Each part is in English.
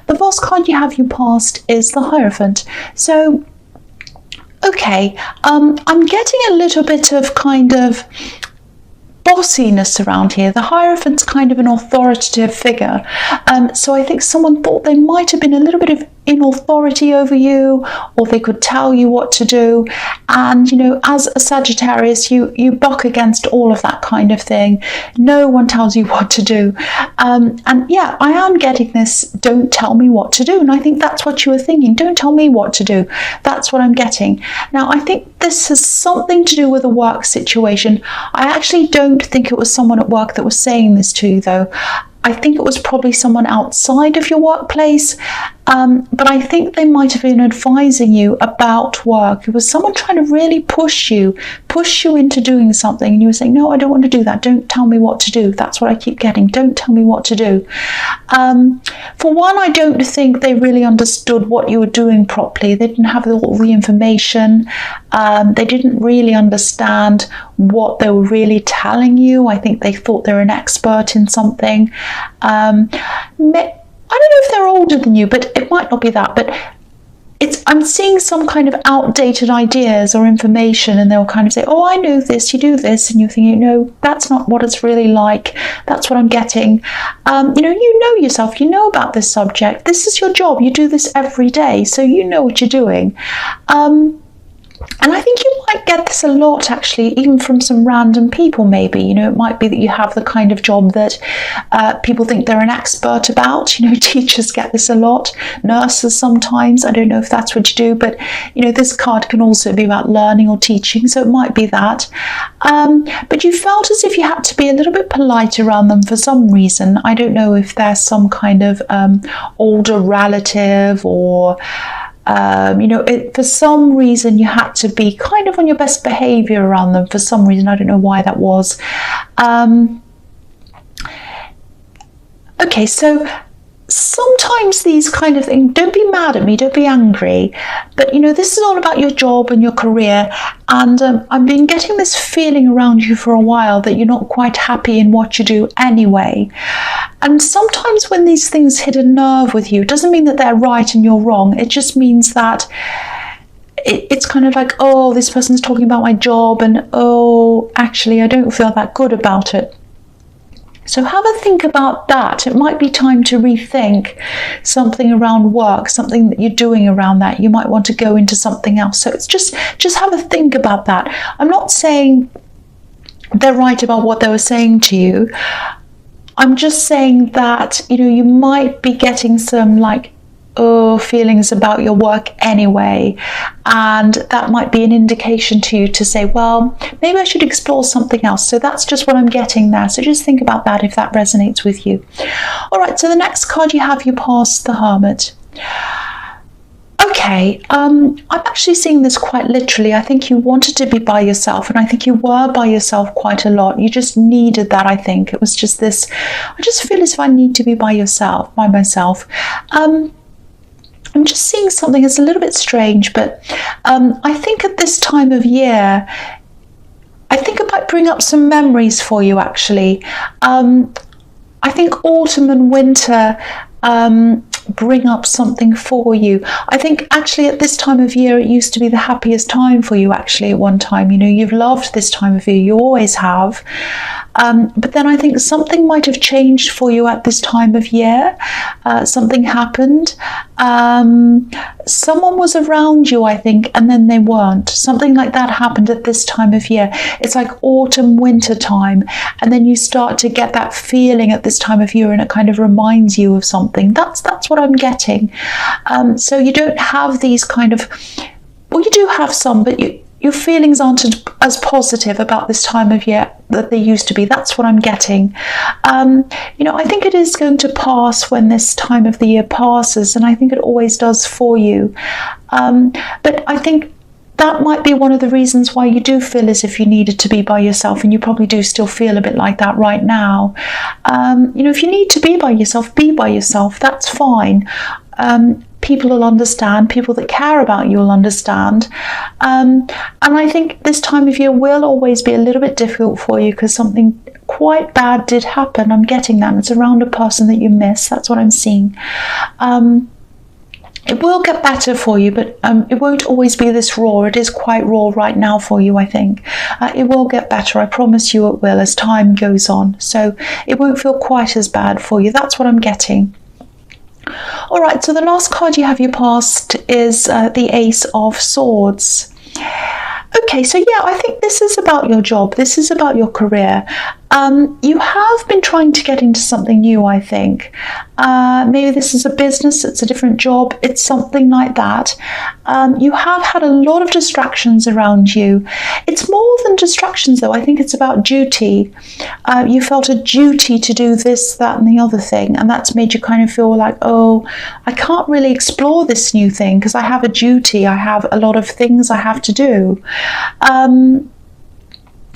The last card you have you passed is the Hierophant. So, okay, I'm getting a little bit of kind of bossiness around here. The Hierophant's kind of an authoritative figure. So I think someone thought they might have been a little bit of in authority over you, or they could tell you what to do. And, you know, as a Sagittarius, you buck against all of that kind of thing. No one tells you what to do. And yeah, I am getting this, don't tell me what to do. And I think that's what you were thinking. Don't tell me what to do. That's what I'm getting. Now, I think this has something to do with a work situation. I actually don't think it was someone at work that was saying this to you, though. I think it was probably someone outside of your workplace, but I think they might have been advising you about work. It was someone trying to really push you into doing something, and you were saying, no, I don't want to do that. Don't tell me what to do. That's what I keep getting. Don't tell me what to do. For one, I don't think they really understood what you were doing properly. They didn't have all the information. They didn't really understand what they were really telling you. I think they thought they were an expert in something. I don't know if they're older than you, but it might not be that. But I'm seeing some kind of outdated ideas or information, and they'll kind of say, oh, I know this, you do this, and you're thinking, no, that's not what it's really like. That's what I'm getting. You know yourself, you know about this subject. This is your job. You do this every day, so you know what you're doing. And I think you might get this a lot, actually, even from some random people, maybe. You know, it might be that you have the kind of job that people think they're an expert about. You know, teachers get this a lot. Nurses sometimes. I don't know if that's what you do, but, you know, this card can also be about learning or teaching, so it might be that. But you felt as if you had to be a little bit polite around them for some reason. I don't know if there's some kind of older relative, or for some reason you had to be kind of on your best behavior around them for some reason. I don't know why that was. Okay, so sometimes these kind of things, don't be mad at me, don't be angry, but, you know, this is all about your job and your career, and I've been getting this feeling around you for a while that you're not quite happy in what you do anyway. And sometimes when these things hit a nerve with you, it doesn't mean that they're right and you're wrong. It just means that it's kind of like, oh, this person's talking about my job, and oh, actually, I don't feel that good about it. So have a think about that. It might be time to rethink something around work, something that you're doing around that. You might want to go into something else. So it's just have a think about that. I'm not saying they're right about what they were saying to you. I'm just saying that, you know, you might be getting some feelings about your work anyway, and that might be an indication to you to say, well, maybe I should explore something else. So that's just what I'm getting there. So just think about that if that resonates with you. All right, so the next card you have, you pass the Hermit. Okay, I'm actually seeing this quite literally. I think you wanted to be by yourself, and I think you were by yourself quite a lot. You just needed that, I think. It was just this, I just feel as if I need to be by myself. I'm just seeing something that's a little bit strange, but I think at this time of year, I think it might bring up some memories for you, actually. I think autumn and winter bring up something for you. I think actually at this time of year, it used to be the happiest time for you, actually, at one time. You know, you've loved this time of year, you always have. But then I think something might have changed for you at this time of year. Something happened. Someone was around you, I think, and then they weren't. Something like that happened at this time of year. It's like autumn, winter time, and then you start to get that feeling at this time of year, and it kind of reminds you of something. That's what I'm getting. So you don't have these kind of, well, you do have some, but your feelings aren't as positive about this time of year that they used to be. That's what I'm getting. I think it is going to pass when this time of the year passes, and I think it always does for you. But I think that might be one of the reasons why you do feel as if you needed to be by yourself, and you probably do still feel a bit like that right now. If you need to be by yourself, that's fine. People will understand. People that care about you will understand. And I think this time of year will always be a little bit difficult for you, because something quite bad did happen. I'm getting that. It's around a person that you miss. That's what I'm seeing. It will get better for you, but it won't always be this raw. It is quite raw right now for you, I think. It will get better. I promise you it will as time goes on. So it won't feel quite as bad for you. That's what I'm getting. All right, so the last card you have your past is the Ace of Swords. Okay, so yeah, I think this is about your job. This is about your career. You have been trying to get into something new, I think. Maybe this is a business, it's a different job, it's something like that. You have had a lot of distractions around you. It's more than distractions, though. I think it's about duty. You felt a duty to do this, that, and the other thing, and that's made you kind of feel like, oh, I can't really explore this new thing because I have a duty. I have a lot of things I have to do.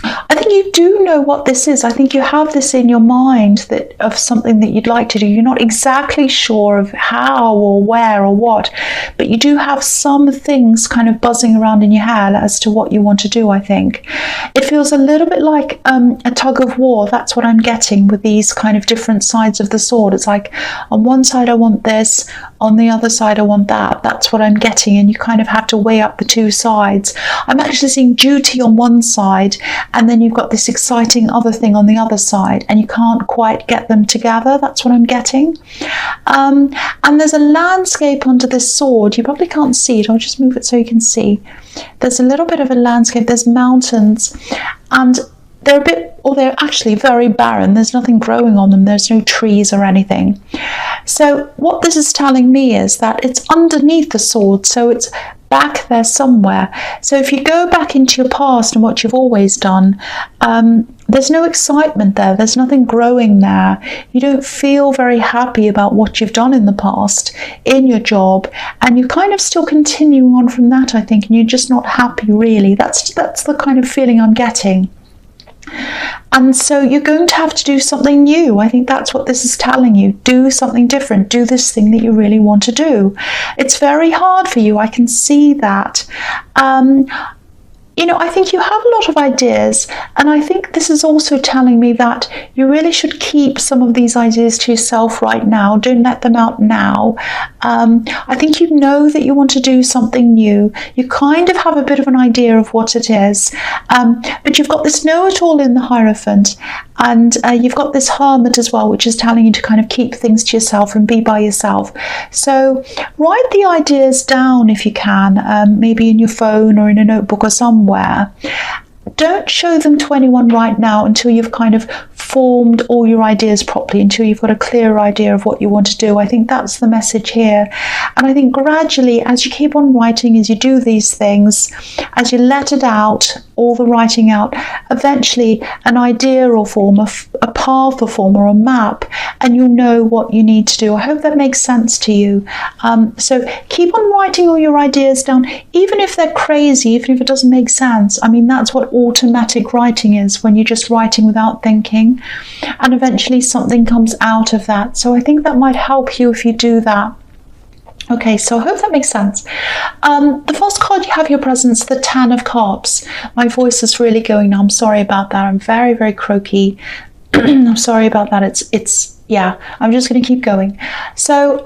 I think you do know what this is. I think you have this in your mind that of something that you'd like to do. You're not exactly sure of how or where or what, but you do have some things kind of buzzing around in your head as to what you want to do, I think. It feels a little bit like a tug of war. That's what I'm getting with these kind of different sides of the sword. It's like on one side I want this, on the other side I want that. That's what I'm getting, and you kind of have to weigh up the two sides. I'm actually seeing duty on one side, and then you've got this exciting other thing on the other side, and you can't quite get them together. That's what I'm getting. And there's a landscape under this sword. You probably can't see it. I'll just move it so you can see. There's a little bit of a landscape. There's mountains, and they're a bit, or they're actually very barren. There's nothing growing on them. There's no trees or anything. So what this is telling me is that it's underneath the sword, so it's back there somewhere. So if you go back into your past and what you've always done, there's no excitement there. There's nothing growing there. You don't feel very happy about what you've done in the past in your job, and you're kind of still continuing on from that, I think, and you're just not happy, really. That's the kind of feeling I'm getting. And so you're going to have to do something new. I think that's what this is telling you. Do something different. Do this thing that you really want to do. It's very hard for you. I can see that. You know, I think you have a lot of ideas, and I think this is also telling me that you really should keep some of these ideas to yourself right now. Don't let them out now. I think you know that you want to do something new. You kind of have a bit of an idea of what it is, but you've got this know-it-all in the Hierophant, and you've got this Hermit as well, which is telling you to kind of keep things to yourself and be by yourself. So write the ideas down if you can, maybe in your phone or in a notebook or somewhere. Don't show them to anyone right now until you've kind of formed all your ideas properly, until you've got a clear idea of what you want to do. I think that's the message here. And I think gradually, as you keep on writing, as you do these things, as you let it out, all the writing out, eventually an idea will form, a path will form, or a map, and you'll know what you need to do. I hope that makes sense to you. So keep on writing all your ideas down, even if they're crazy, even if it doesn't make sense. I mean, that's what automatic writing is, when you're just writing without thinking, and eventually something comes out of that. So I think that might help you if you do that. Okay, so I hope that makes sense. The first card you have your presence, the Ten of Cups. My voice is really going now. I'm sorry about that. I'm very, very croaky. I'm sorry about that. Yeah, I'm just going to keep going. So,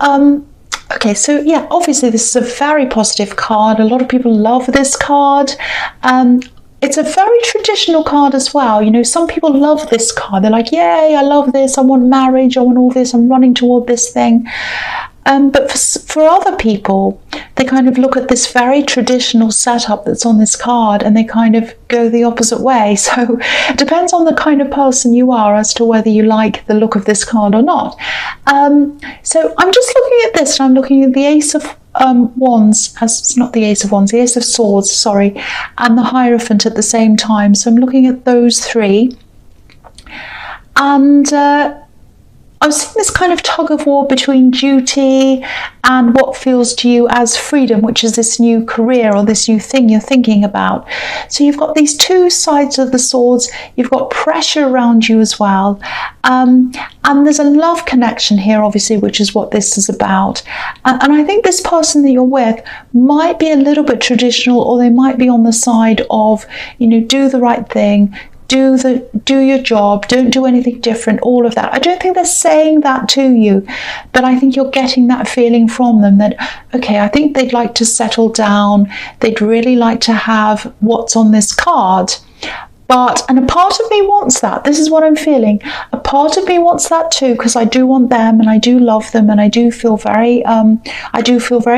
okay, so yeah, obviously this is a very positive card. A lot of people love this card. It's a very traditional card as well. You know, some people love this card. They're like, yay, I love this. I want marriage. I want all this. I'm running toward this thing. But for other people, they kind of look at this very traditional setup that's on this card, and they kind of go the opposite way. So it depends on the kind of person you are as to whether you like the look of this card or not. So I'm just looking at this, and I'm looking at the Ace of Wands, it's not the Ace of Wands, the Ace of Swords, sorry, and the Hierophant at the same time. So I'm looking at those three, and I'm seeing this kind of tug of war between duty and what feels to you as freedom, which is this new career or this new thing you're thinking about. So you've got these two sides of the swords. You've got pressure around you as well. And there's a love connection here, obviously, which is what this is about. And I think this person that you're with might be a little bit traditional, or they might be on the side of, you know, do the right thing, do your job, don't do anything different, all of that. I don't think they're saying that to you, but I think you're getting that feeling from them that, okay, I think they'd like to settle down, they'd really like to have what's on this card. And a part of me wants that. This is what I'm feeling. A part of me wants that too, because I do want them and I do love them and I do feel very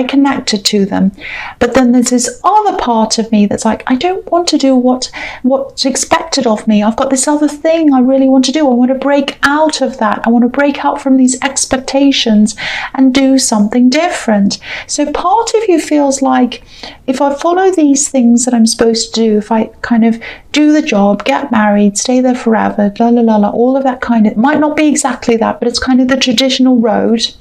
connected to them. But then there's this other part of me that's like, I don't want to do what's expected of me. I've got this other thing I really want to do. I want to break out of that. I want to break out from these expectations and do something different. So part of you feels like, if I follow these things that I'm supposed to do, if I kind of do the job, get married, stay there forever, la la la la, all of that kind of, it might not be exactly that, but it's kind of the traditional road.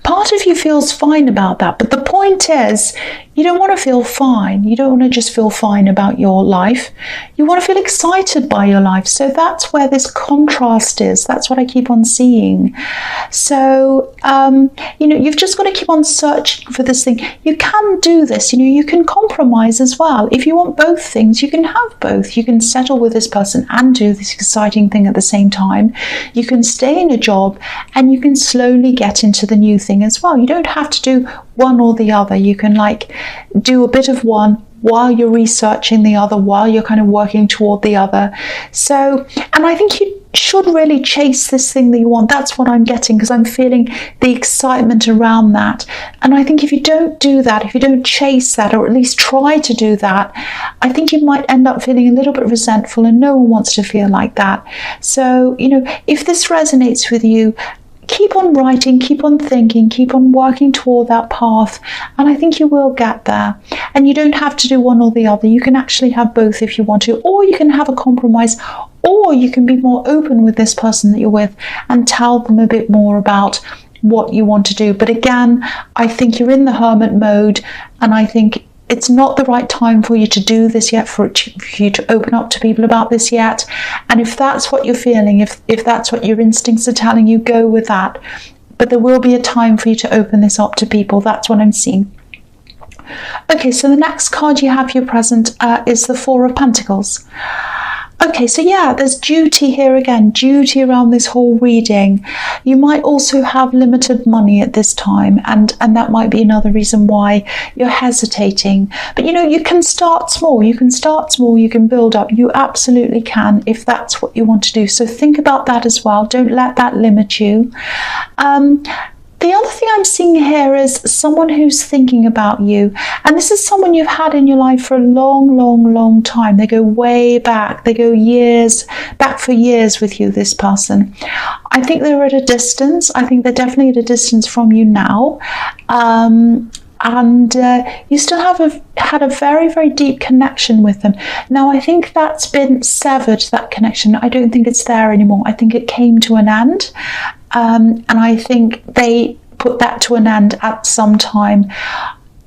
Part of you feels fine about that, but the point is, you don't want to feel fine. You don't want to just feel fine about your life. You want to feel excited by your life. So that's where this contrast is. That's what I keep on seeing. So, you've just got to keep on searching for this thing. You can do this. You can compromise as well. If you want both things, you can have both. You can settle with this person and do this exciting thing at the same time. You can stay in a job and you can slowly get into the new thing as well. You don't have to do one or the other. You can do a bit of one while you're researching the other, while you're kind of working toward the other. So, and I think you should really chase this thing that you want. That's what I'm getting, because I'm feeling the excitement around that. And I think if you don't do that, if you don't chase that, or at least try to do that, I think you might end up feeling a little bit resentful, and no one wants to feel like that. So, if this resonates with you, keep on writing, keep on thinking, keep on working toward that path, and I think you will get there. And you don't have to do one or the other. You can actually have both if you want to, or you can have a compromise, or you can be more open with this person that you're with and tell them a bit more about what you want to do. But again, I think you're in the hermit mode, and I think it's not the right time for you to do this yet, for you to open up to people about this yet. And if that's what you're feeling, if that's what your instincts are telling you, go with that. But there will be a time for you to open this up to people. That's what I'm seeing. Okay, so the next card you have here present is the Four of Pentacles. Okay, so yeah, there's duty here again, duty around this whole reading. You might also have limited money at this time, and that might be another reason why you're hesitating. But you can start small, you can build up. You absolutely can, if that's what you want to do. So think about that as well. Don't let that limit you. The other thing I'm seeing here is someone who's thinking about you. And this is someone you've had in your life for a long, long, long time. They go way back. They go back for years with you, this person. I think they're at a distance. I think they're definitely at a distance from you now. And you still had a very, very deep connection with them. Now, I think that's been severed, that connection. I don't think it's there anymore. I think it came to an end. And I think they put that to an end at some time.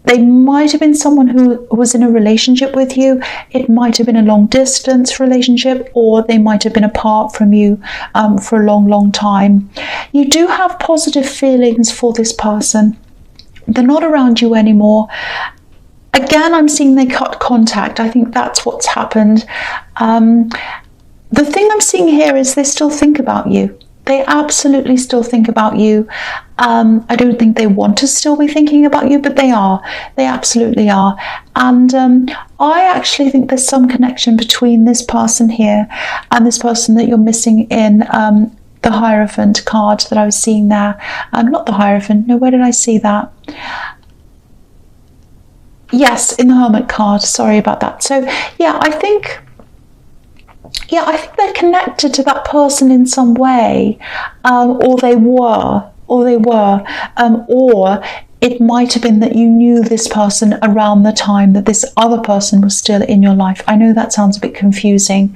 They might have been someone who was in a relationship with you. It might have been a long distance relationship, or they might have been apart from you for a long, long time. You do have positive feelings for this person. They're not around you anymore. Again, I'm seeing they cut contact. I think that's what's happened. The thing I'm seeing here is they still think about you. They absolutely still think about you. I don't think they want to still be thinking about you, but they are. They absolutely are. And I actually think there's some connection between this person here and this person that you're missing in the Hierophant card that I was seeing there. Not the Hierophant. No, where did I see that? Yes, in the Hermit card. Sorry about that. So, yeah, I think they're connected to that person in some way, or they were, or it might have been that you knew this person around the time that this other person was still in your life. I know that sounds a bit confusing.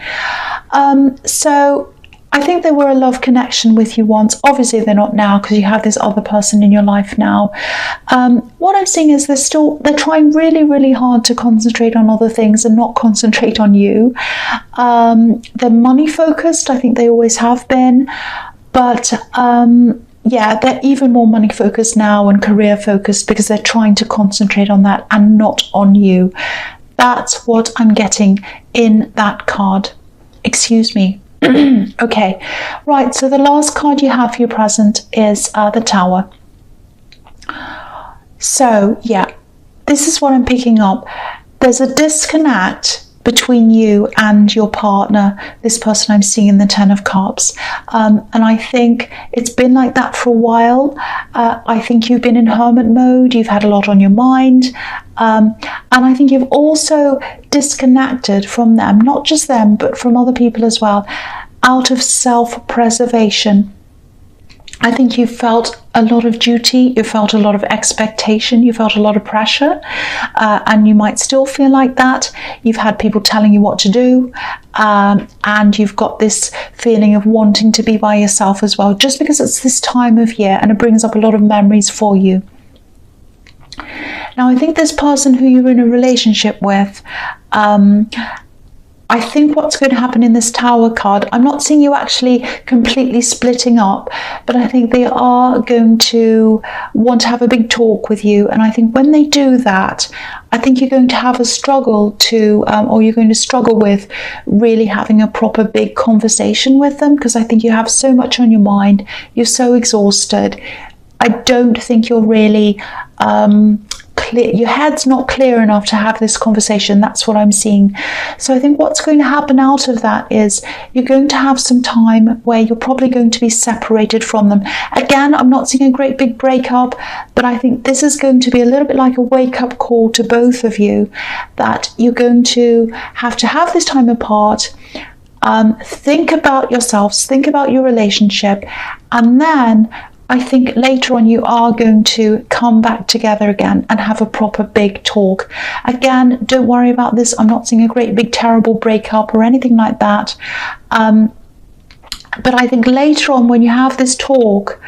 So I think they were a love connection with you once. Obviously they're not now, because you have this other person in your life now. What I'm seeing is they're trying really, really hard to concentrate on other things and not concentrate on you. They're money focused. I think they always have been, but yeah, they're even more money focused now and career focused, because they're trying to concentrate on that and not on you. That's what I'm getting in that card. excuse me. Okay, right, so the last card you have for your present is the Tower. So, yeah, this is what I'm picking up. There's a disconnect between you and your partner, this person I'm seeing in the Ten of Cups. And I think it's been like that for a while. I think you've been in hermit mode, you've had a lot on your mind. And I think you've also disconnected from them, not just them, but from other people as well, out of self-preservation. I think you felt a lot of duty, you felt a lot of expectation, you felt a lot of pressure, and you might still feel like that. You've had people telling you what to do, and you've got this feeling of wanting to be by yourself as well, just because it's this time of year and it brings up a lot of memories for you. Now, I think this person who you're in a relationship with, I think what's going to happen in this Tower card, I'm not seeing you actually completely splitting up, but I think they are going to want to have a big talk with you. And I think when they do that, I think you're going to have a struggle to, or you're going to struggle with really having a proper big conversation with them, because I think you have so much on your mind. You're so exhausted. I don't think you're really clear, your head's not clear enough to have this conversation. That's what I'm seeing. So I think what's going to happen out of that is you're going to have some time where you're probably going to be separated from them. Again, I'm not seeing a great big breakup, but I think this is going to be a little bit like a wake-up call to both of you, that you're going to have this time apart. Think about yourselves, think about your relationship, and then I think later on you are going to come back together again and have a proper big talk. Again, don't worry about this. I'm not seeing a great big terrible breakup or anything like that. But I think later on when you have this talk,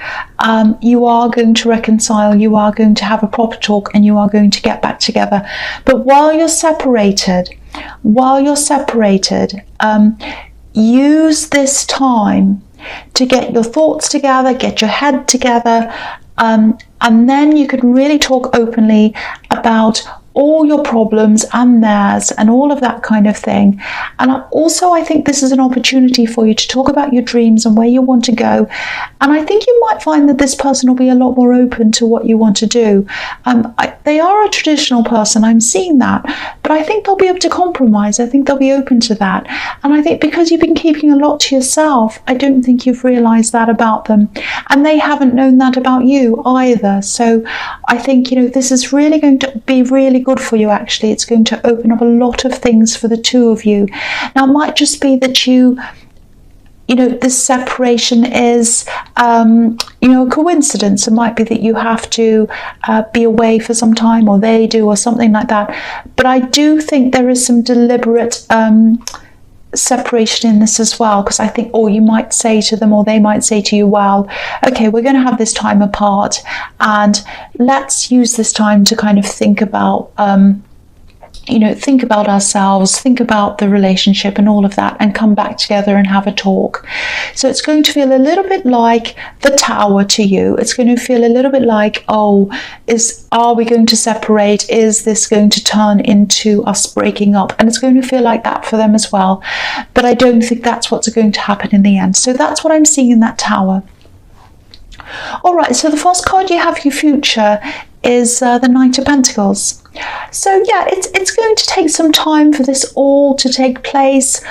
you are going to reconcile, you are going to have a proper talk, and you are going to get back together. But while you're separated, use this time to get your thoughts together, get your head together, and then you can really talk openly about all your problems and theirs and all of that kind of thing. And also I think this is an opportunity for you to talk about your dreams and where you want to go. And I think you might find that this person will be a lot more open to what you want to do. They are a traditional person, I'm seeing that, but I think they'll be able to compromise. I think they'll be open to that. And I think because you've been keeping a lot to yourself, I don't think you've realized that about them. And they haven't known that about you either. So I think, this is really going to be really good for you, actually. It's going to open up a lot of things for the two of you. Now, it might just be that this separation is, a coincidence. It might be that you have to be away for some time, or they do, or something like that. But I do think there is some deliberate separation in this as well, because I think, or you might say to them, or they might say to you, well, okay, we're going to have this time apart, and let's use this time to kind of think about think about ourselves, think about the relationship and all of that, and come back together and have a talk. So it's going to feel a little bit like the Tower to you. It's going to feel a little bit like, are we going to separate? Is this going to turn into us breaking up? And it's going to feel like that for them as well. But I don't think that's what's going to happen in the end. So that's what I'm seeing in that Tower. All right, so the first card you have for your future is the Knight of Pentacles. So yeah, it's going to take some time for this all to take place.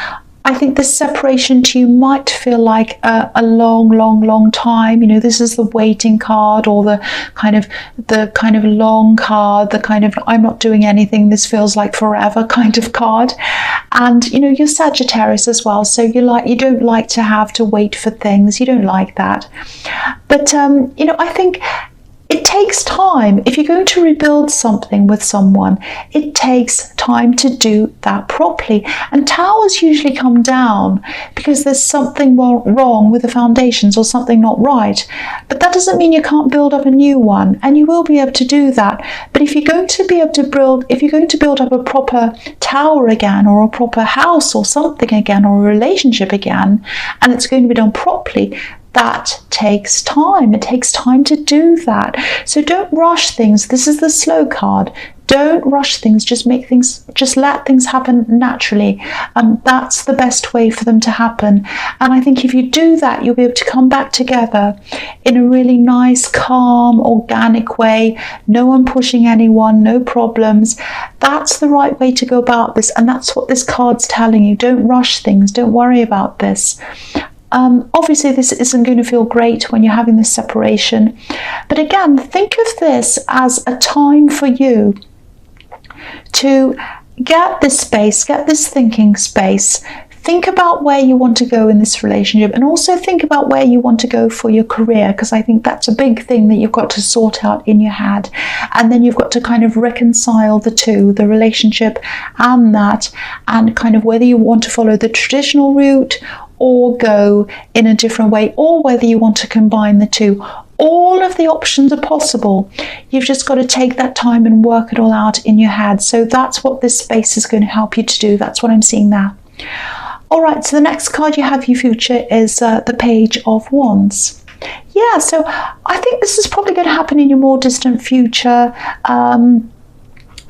I think this separation to you might feel like a long time. This is the waiting card, or the kind of long card, the kind of I'm not doing anything, this feels like forever kind of card. And you're Sagittarius as well, so you don't like to have to wait for things. You don't like that. But I think it takes time. If you're going to rebuild something with someone, it takes time to do that properly. And towers usually come down because there's something wrong with the foundations, or something not right. But that doesn't mean you can't build up a new one, and you will be able to do that. But if you're going to build up a proper tower again, or a proper house or something again, or a relationship again, and it's going to be done properly, that takes time. It takes time to do that. So don't rush things. This is the slow card. Don't rush things, just let things happen naturally. That's the best way for them to happen. And I think if you do that, you'll be able to come back together in a really nice, calm, organic way. No one pushing anyone, no problems. That's the right way to go about this. And that's what this card's telling you. Don't rush things. Don't worry about this. Obviously, this isn't going to feel great when you're having this separation. But again, think of this as a time for you to get this space, get this thinking space. Think about where you want to go in this relationship, and also think about where you want to go for your career, because I think that's a big thing that you've got to sort out in your head. And then you've got to kind of reconcile the two, the relationship and that, and kind of whether you want to follow the traditional route or go in a different way, or whether you want to combine the two. All of the options are possible. You've just got to take that time and work it all out in your head. So that's what this space is going to help you to do. That's what I'm seeing there. All right, so the next card you have, your future, is the Page of Wands. Yeah, so I think this is probably going to happen in your more distant future.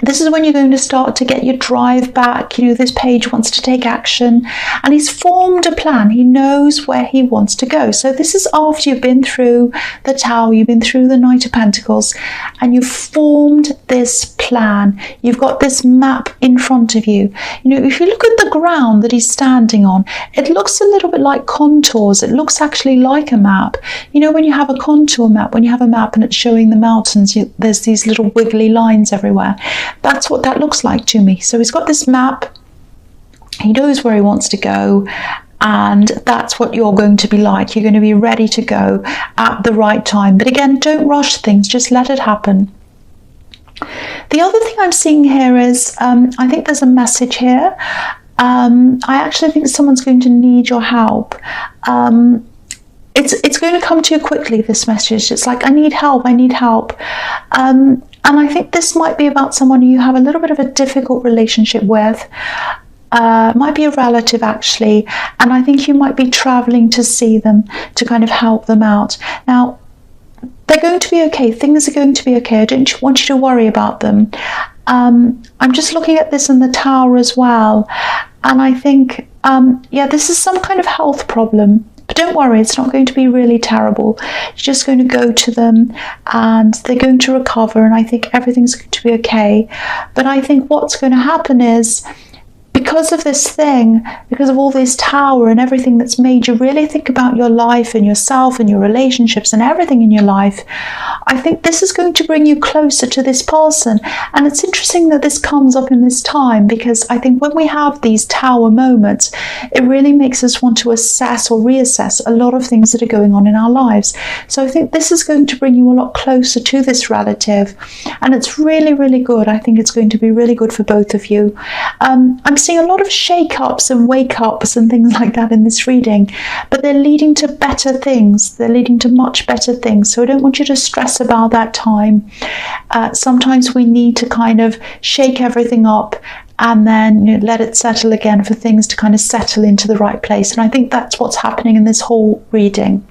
This is when you're going to start to get your drive back. You know, this page wants to take action, and he's formed a plan. He knows where he wants to go. So this is after you've been through the Tower, you've been through the Knight of Pentacles, and you've formed this plan. You've got this map in front of you. You know, if you look at the ground that he's standing on, it looks a little bit like contours. It looks actually like a map. You know, when you have a contour map, when you have a map and it's showing the mountains, there's these little wiggly lines everywhere. That's what that looks like to me. So he's got this map, he knows where he wants to go, and that's what you're going to be like. You're going to be ready to go at the right time. But again, don't rush things, just let it happen. The other thing I'm seeing here is, I think there's a message here. I actually think someone's going to need your help. It's going to come to you quickly, this message. It's like, I need help, I need help. And I think this might be about someone you have a little bit of a difficult relationship with. Might be a relative, actually. And I think you might be traveling to see them, to kind of help them out. Now, they're going to be okay. Things are going to be okay. I don't want you to worry about them. I'm just looking at this in the Tower as well. And I think, yeah, this is some kind of health problem. But don't worry, it's not going to be really terrible. You're just going to go to them and they're going to recover, and I think everything's going to be okay. But I think what's going to happen is, because of this thing, because of all this Tower and everything that's made you really think about your life and yourself and your relationships and everything in your life, I think this is going to bring you closer to this person. And it's interesting that this comes up in this time, because I think when we have these Tower moments, it really makes us want to assess or reassess a lot of things that are going on in our lives. So I think this is going to bring you a lot closer to this relative, and it's really, really good. I think it's going to be really good for both of you. I'm seeing a lot of shake-ups and wake-ups and things like that in this reading, but they're leading to better things. They're leading to much better things. So I don't want you to stress about that time. Sometimes we need to kind of shake everything up and then, you know, let it settle again for things to kind of settle into the right place. And I think that's what's happening in this whole reading.